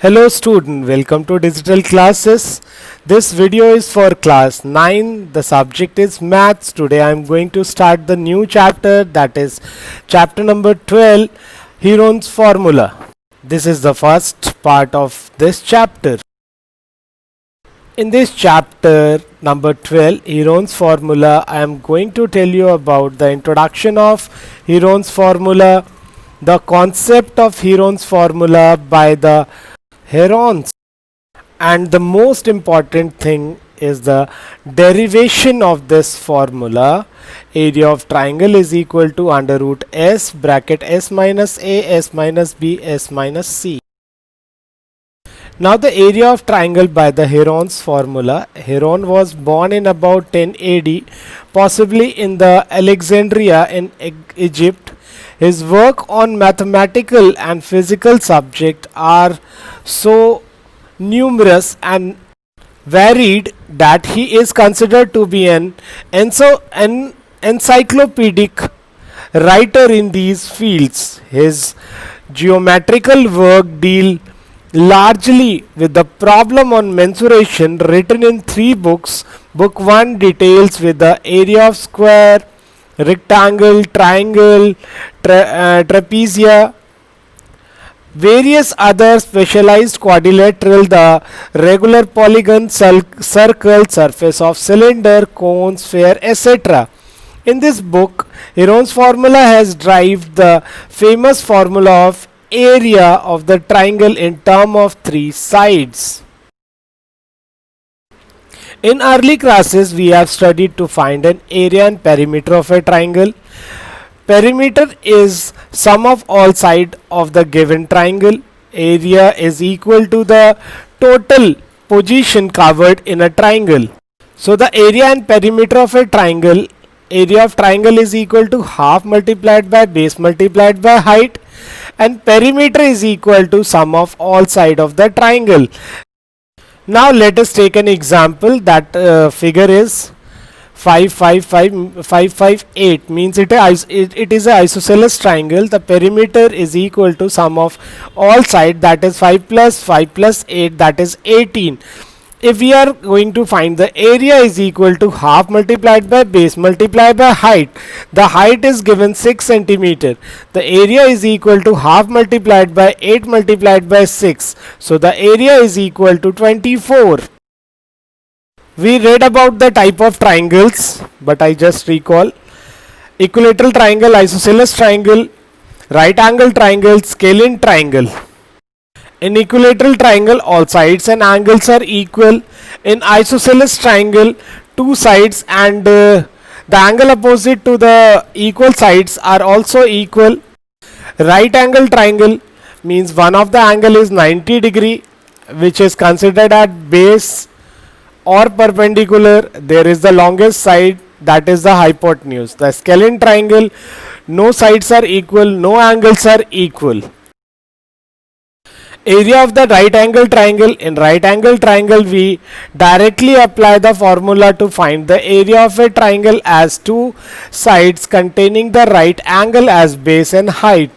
Hello student, welcome to digital classes. This video is for class 9. The subject is maths. Today I am going to start the new chapter, that is chapter number 12, Heron's formula. This is the first part of this chapter. In this chapter number 12, Heron's formula, I am going to tell you about the introduction of Heron's formula, the concept of Heron's formula by the Herons, and the most important thing is the derivation of this formula. Area of triangle is equal to under root s bracket s minus a s minus b s minus c. Now the area of triangle by the Heron's formula. Heron was born in about 10 AD, possibly in the Alexandria in Egypt. His work on mathematical and physical subjects are so numerous and varied that he is considered to be an encyclopedic writer in these fields. His geometrical work deal largely with the problem on mensuration, written in 3 books. Book 1 details with the area of square, rectangle, triangle, trapezia, various other specialized quadrilateral, the regular polygon, circle, surface of cylinder, cone, sphere, etc. In this book, Heron's formula has derived the famous formula of area of the triangle in terms of 3 sides. In early classes, we have studied to find an area and perimeter of a triangle. Perimeter is sum of all sides of the given triangle. Area is equal to the total position covered in a triangle. So the area and perimeter of a triangle, area of triangle is equal to half multiplied by base multiplied by height, and perimeter is equal to sum of all sides of the triangle. Now let us take an example. That figure is 5 5 5 5 5 8, means it is an isosceles triangle. The perimeter is equal to sum of all sides, that is 5 plus 8, that is 18. If we are going to find the area is equal to half multiplied by base multiplied by height, the height is given 6 centimeter. The area is equal to half multiplied by 8 multiplied by 6. So the area is equal to 24. We read about the type of triangles, but I just recall: equilateral triangle, isosceles triangle, right angle triangle, scalene triangle. In equilateral triangle, all sides and angles are equal. In isosceles triangle, 2 sides and the angle opposite to the equal sides are also equal. Right angle triangle means one of the angle is 90 degree, which is considered at base or perpendicular. There is the longest side, that is the hypotenuse. The scalene triangle, no sides are equal, no angles are equal. Area of the right angle triangle. In right angle triangle, we directly apply the formula to find the area of a triangle as 2 sides containing the right angle as base and height.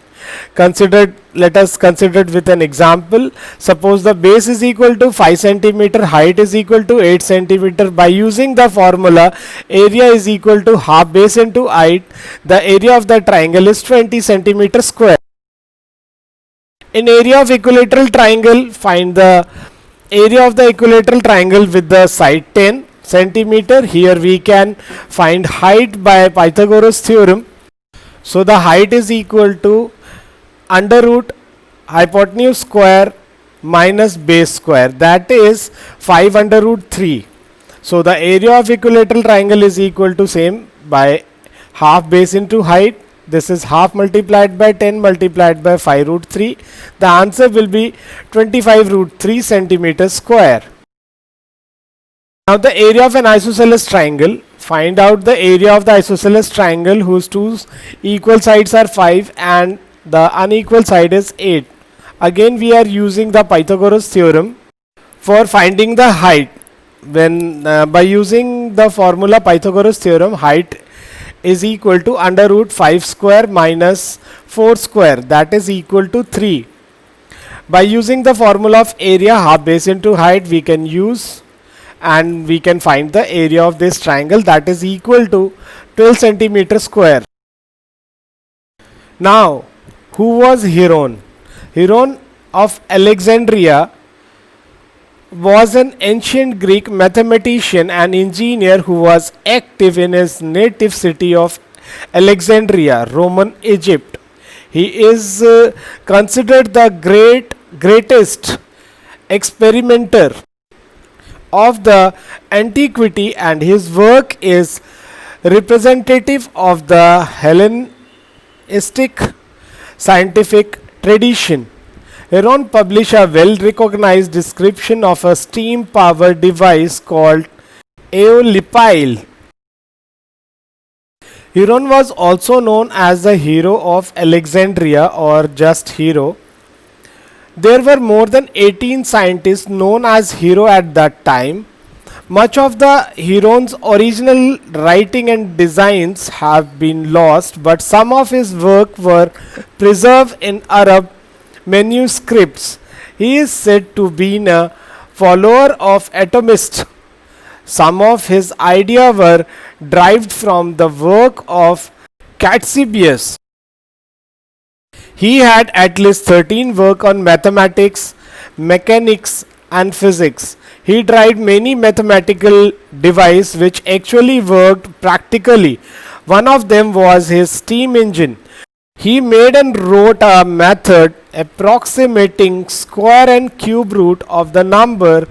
Let us consider it with an example. Suppose the base is equal to 5 cm, height is equal to 8 cm. By using the formula, area is equal to half base into height. The area of the triangle is 20 cm square. In area of equilateral triangle, find the area of the equilateral triangle with the side 10 cm. Here we can find height by Pythagoras theorem. So the height is equal to under root hypotenuse square minus base square, that is 5 under root 3. So the area of equilateral triangle is equal to same by half base into height. This is half multiplied by 10 multiplied by 5 root 3. The answer will be 25 root 3 centimeters square. Now the area of an isosceles triangle. Find out the area of the isosceles triangle whose 2 equal sides are 5 and the unequal side is 8. Again we are using the Pythagoras theorem for finding the height. When by using the formula Pythagoras theorem, height is equal to under root 5 square minus 4 square, that is equal to 3. By using the formula of area half base into height, we can use and we can find the area of this triangle, that is equal to 12 centimeter square. Now, who was Hieron? Hieron of Alexandria was an ancient Greek mathematician and engineer who was active in his native city of Alexandria, Roman Egypt. He is considered the greatest experimenter of the antiquity, and his work is representative of the Hellenistic scientific tradition. Hieron published a well-recognized description of a steam-powered device called Aeolipile. Hieron was also known as the hero of Alexandria, or just hero. There were more than 18 scientists known as hero at that time. Much of the Hieron's original writing and designs have been lost, but some of his work were preserved in Arab manuscripts. He is said to be a follower of atomists. Some of his ideas were derived from the work of Catesibius. He had at least 13 work on mathematics, mechanics and physics. He tried many mathematical devices which actually worked practically. One of them was his steam engine. He made and wrote a method approximating square and cube root of the number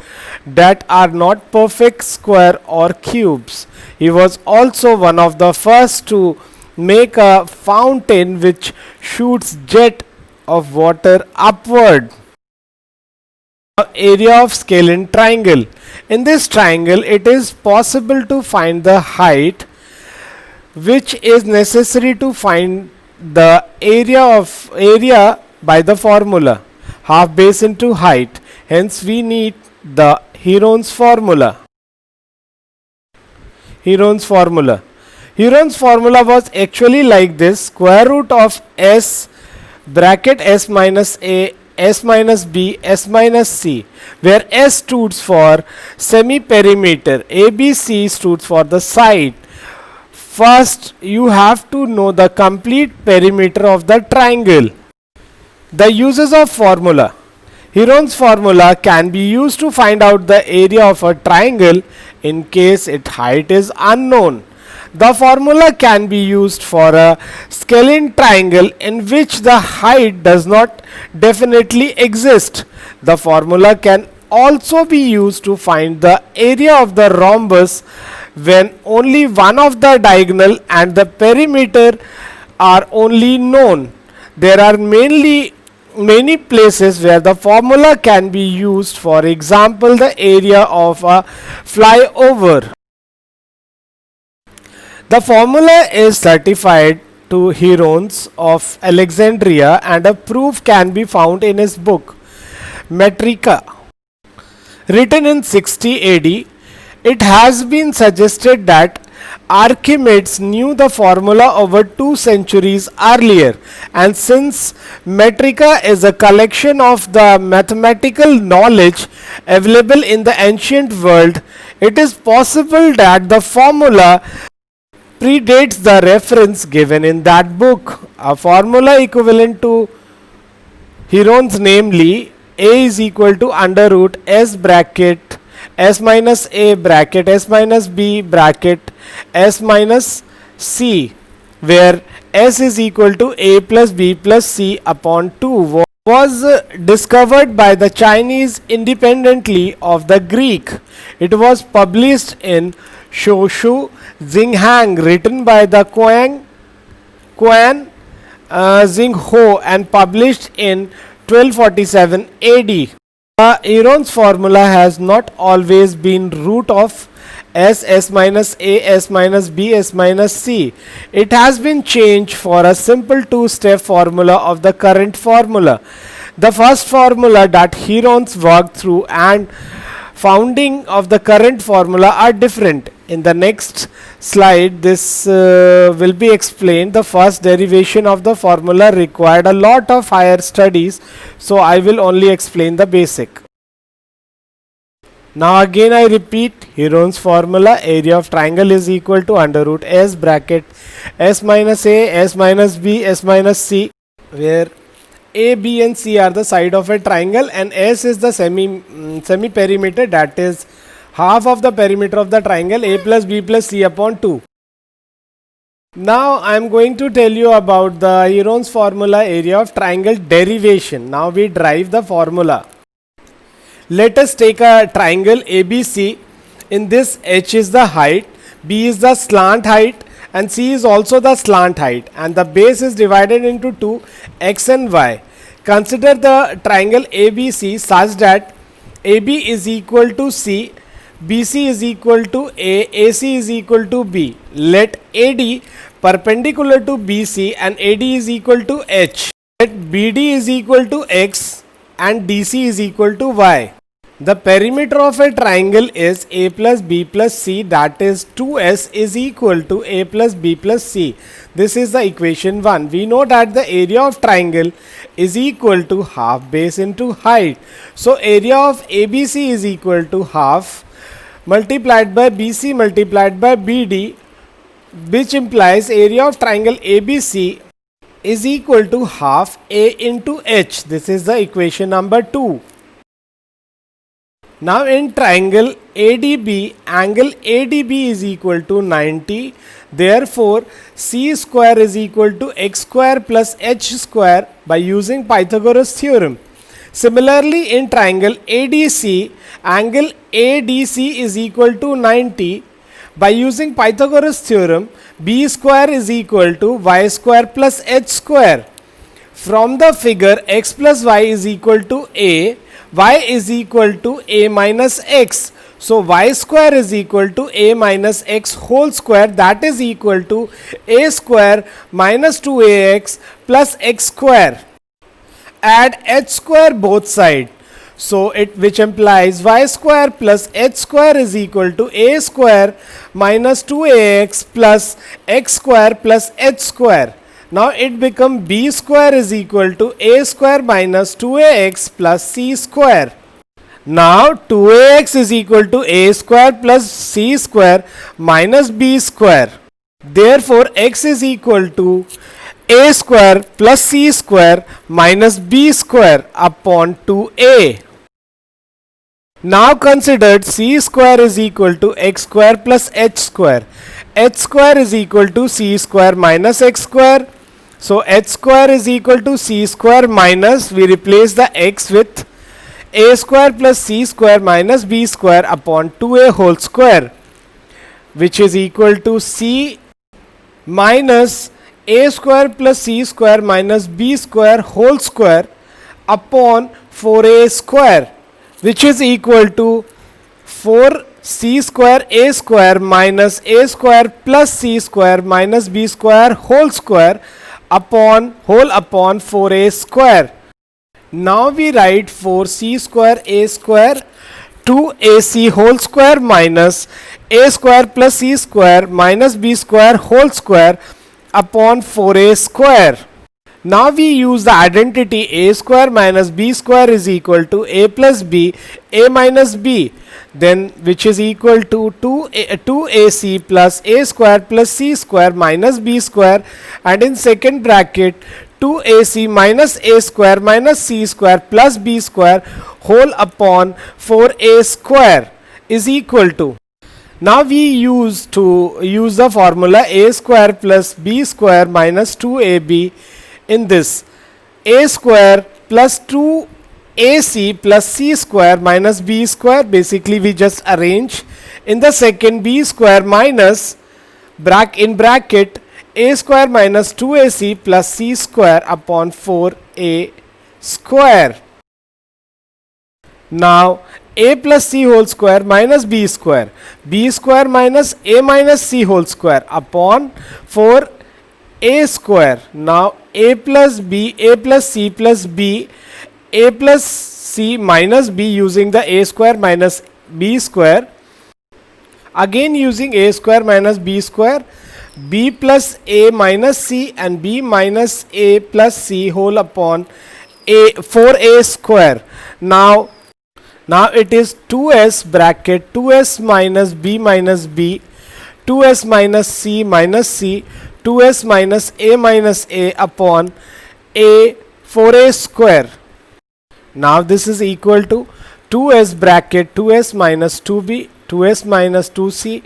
that are not perfect square or cubes. He was also one of the first to make a fountain which shoots jet of water upward. Area of scalene triangle. In this triangle, it is possible to find the height which is necessary to find the area by the formula half base into height. Hence we need the Hieron's formula. Hieron's formula was actually like this: square root of s bracket s minus a, s minus b, s minus c, where s stood for semi-perimeter, abc stood for the side. First, you have to know the complete perimeter of the triangle. The uses of formula. Hieron's formula can be used to find out the area of a triangle in case its height is unknown. The formula can be used for a scalene triangle in which the height does not definitely exist. The formula can also be used to find the area of the rhombus when only one of the diagonal and the perimeter are only known. There are many places where the formula can be used, for example the area of a flyover. The formula is certified to Hieron of Alexandria, and a proof can be found in his book Metrica, written in 60 AD. It has been suggested that Archimedes knew the formula over 2 centuries earlier, and since Metrica is a collection of the mathematical knowledge available in the ancient world, it is possible that the formula predates the reference given in that book. A formula equivalent to Hieron's, namely a is equal to under root s bracket s minus a bracket s minus b bracket s minus c, where s is equal to a plus b plus c upon 2, was discovered by the Chinese independently of the Greek. It was published in Shoshu Xinghang, written by the Quan Xingho and published in 1247 AD. Hieron's formula has not always been root of s, s minus a, s minus b, s minus c. It has been changed for a simple 2-step formula of the current formula. The first formula that Hieron's worked through and founding of the current formula are different. In the next slide, this will be explained. The first derivation of the formula required a lot of higher studies, so I will only explain the basic. Now again I repeat, Heron's formula, area of triangle is equal to under root s bracket s minus a, s minus b, s minus c, where a, b and c are the side of a triangle and s is the semi perimeter, that is half of the perimeter of the triangle, a plus b plus c upon 2. Now I am going to tell you about the Heron's formula, area of triangle derivation. Now we derive the formula. Let us take a triangle ABC. In this, h is the height, b is the slant height and c is also the slant height, and the base is divided into two, x and y. Consider the triangle ABC such that AB is equal to C, BC is equal to A, AC is equal to B. Let AD perpendicular to BC and AD is equal to H. Let BD is equal to X and DC is equal to Y. The perimeter of a triangle is A plus B plus C, that is 2S is equal to A plus B plus C. This is the equation 1. We know that the area of triangle is equal to half base into height. So area of ABC is equal to half multiplied by BC multiplied by BD, which implies area of triangle ABC is equal to half A into H. This is the equation number 2. Now in triangle ADB, angle ADB is equal to 90. Therefore, c square is equal to x square plus h square by using Pythagoras theorem. Similarly, in triangle ADC, angle ADC is equal to 90. By using Pythagoras theorem, b square is equal to y square plus h square. From the figure, x plus y is equal to a, y is equal to a minus x. So y square is equal to a minus x whole square, that is equal to a square minus 2ax plus x square. Add h square both sides. So which implies y square plus h square is equal to a square minus 2ax plus x square plus h square. Now it becomes b square is equal to a square minus 2ax plus c square. Now 2ax is equal to a square plus c square minus b square. Therefore x is equal to a square plus c square minus b square upon 2a. Now consider c square is equal to x square plus h square. H square is equal to c square minus x square. So h square is equal to c square minus, we replace the x with a square plus c square minus b square upon 2a whole square, which is equal to c minus a square plus c square minus b square whole square upon 4a square, which is equal to 4c square a square minus a square plus c square minus b square whole square upon 4a square. Now we write 4c square a square 2ac whole square minus a square plus c square minus b square whole square upon 4a square. Now we use the identity a square minus b square is equal to a plus b, a minus b, then which is equal to 2ac plus a square plus c square minus b square, and in second bracket 2ac minus a square minus c square plus b square whole upon 4a square is equal to. Now we use the formula a square plus b square minus 2ab. In this, a square plus 2ac plus c square minus b square, basically we just arrange. In the second, b square minus in bracket a square minus 2ac plus c square upon 4a square. Now a plus c whole square minus b square minus a minus c whole square upon 4a square. Now a plus b, a plus c plus b, a plus c minus b using the a square minus b square Again using a square minus b square, b plus a minus c and b minus a plus c whole upon a 4a square. Now it is 2s bracket 2s minus b 2s minus c 2s minus a upon a 4a square. Now this is equal to 2s bracket 2s minus 2b 2s minus 2c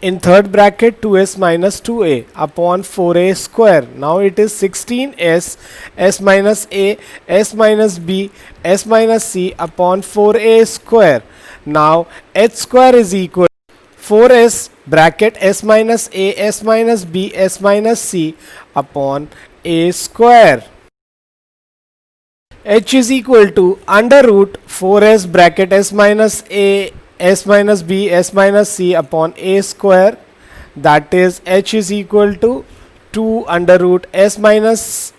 in third bracket 2s minus 2a upon 4a square. Now it is 16s s minus a s minus b s minus c upon 4a square. Now h square is equal to 4s bracket s minus a s minus b s minus c upon a square. H is equal to under root 4s bracket s minus a s minus b s minus c upon a square, that is h is equal to 2 under root s minus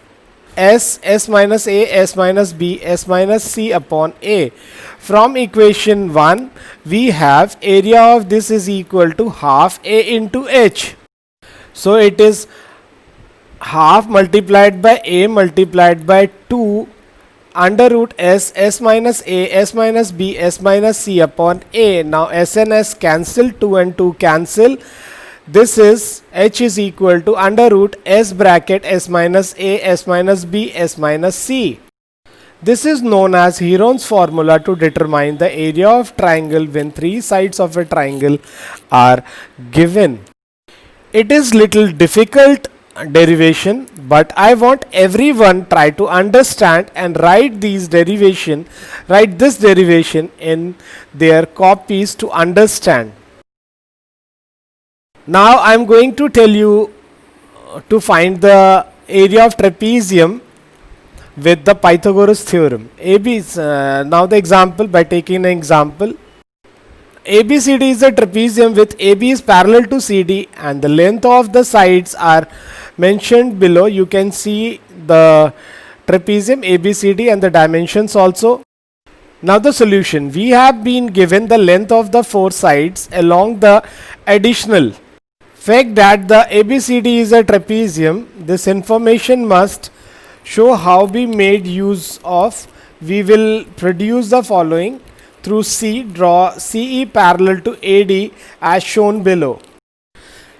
s minus a s minus b s minus c upon a. From equation 1 we have area of this is equal to half a into h. So it is half multiplied by a multiplied by 2 under root s minus a s minus b s minus c upon a. Now s and s cancel, 2 and 2 cancel. This is h is equal to under root s bracket s minus a s minus b s minus c. This is known as Heron's formula to determine the area of triangle when three sides of a triangle are given. It is little difficult derivation, but I want everyone try to understand and write this derivation in their copies to understand. Now I am going to tell you to find the area of trapezium with the Pythagoras theorem. Now the example, by taking an example, ABCD is a trapezium with AB is parallel to CD and the length of the sides are mentioned below. You can see the trapezium ABCD and the dimensions also. Now the solution, we have been given the length of the four sides along the additional fact that the ABCD is a trapezium. This information must show how we made use of. We will produce the following. Through C, draw CE parallel to AD as shown below.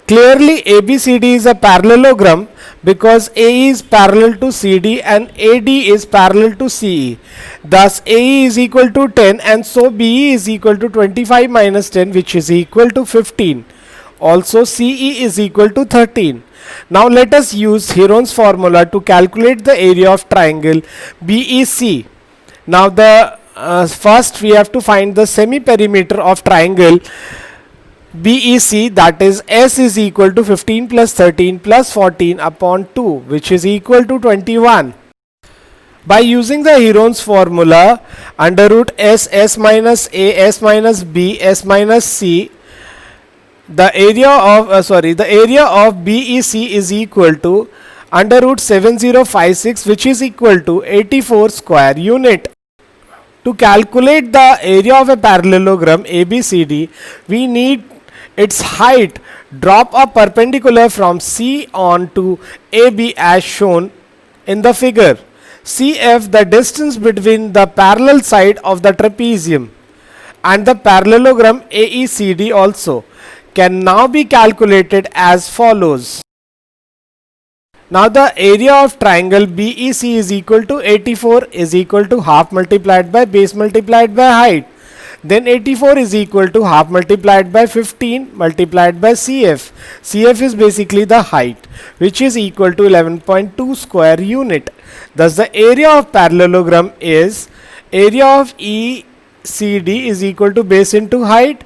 Clearly ABCD is a parallelogram because AE is parallel to CD and AD is parallel to CE. Thus AE is equal to 10 and so BE is equal to 25 minus 10, which is equal to 15. Also CE is equal to 13. Now let us use Heron's formula to calculate the area of triangle BEC. Now the first we have to find the semi-perimeter of triangle BEC, that is S is equal to 15 plus 13 plus 14 upon 2, which is equal to 21. By using the Heron's formula, under root S minus A S minus B S minus C, the area of BEC is equal to under root 7056, which is equal to 84 square unit. To calculate the area of a parallelogram ABCD, we need its height. Drop a perpendicular from C on to AB as shown in the figure. CF, the distance between the parallel side of the trapezium and the parallelogram AECD also, can now be calculated as follows. Now the area of triangle BEC is equal to 84 is equal to half multiplied by base multiplied by height. Then 84 is equal to half multiplied by 15 multiplied by CF. CF is basically the height, which is equal to 11.2 square unit. Thus the area of parallelogram is area of ECD is equal to base into height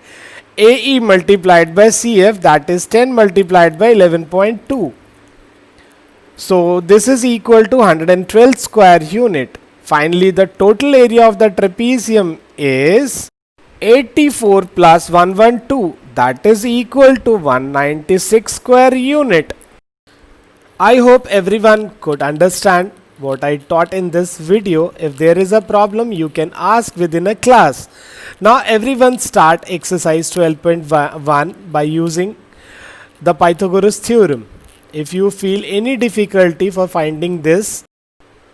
AE multiplied by CF, that is 10 multiplied by 11.2. So this is equal to 112 square unit. Finally, the total area of the trapezium is 84 plus 112, that is equal to 196 square unit. I hope everyone could understand what I taught in this video. If there is a problem, you can ask within a class. Now everyone start exercise 12.1 by using the Pythagoras theorem. If you feel any difficulty for finding this,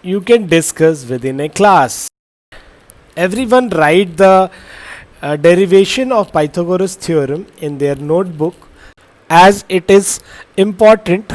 you can discuss within a class. Everyone write the derivation of Pythagoras theorem in their notebook, as it is important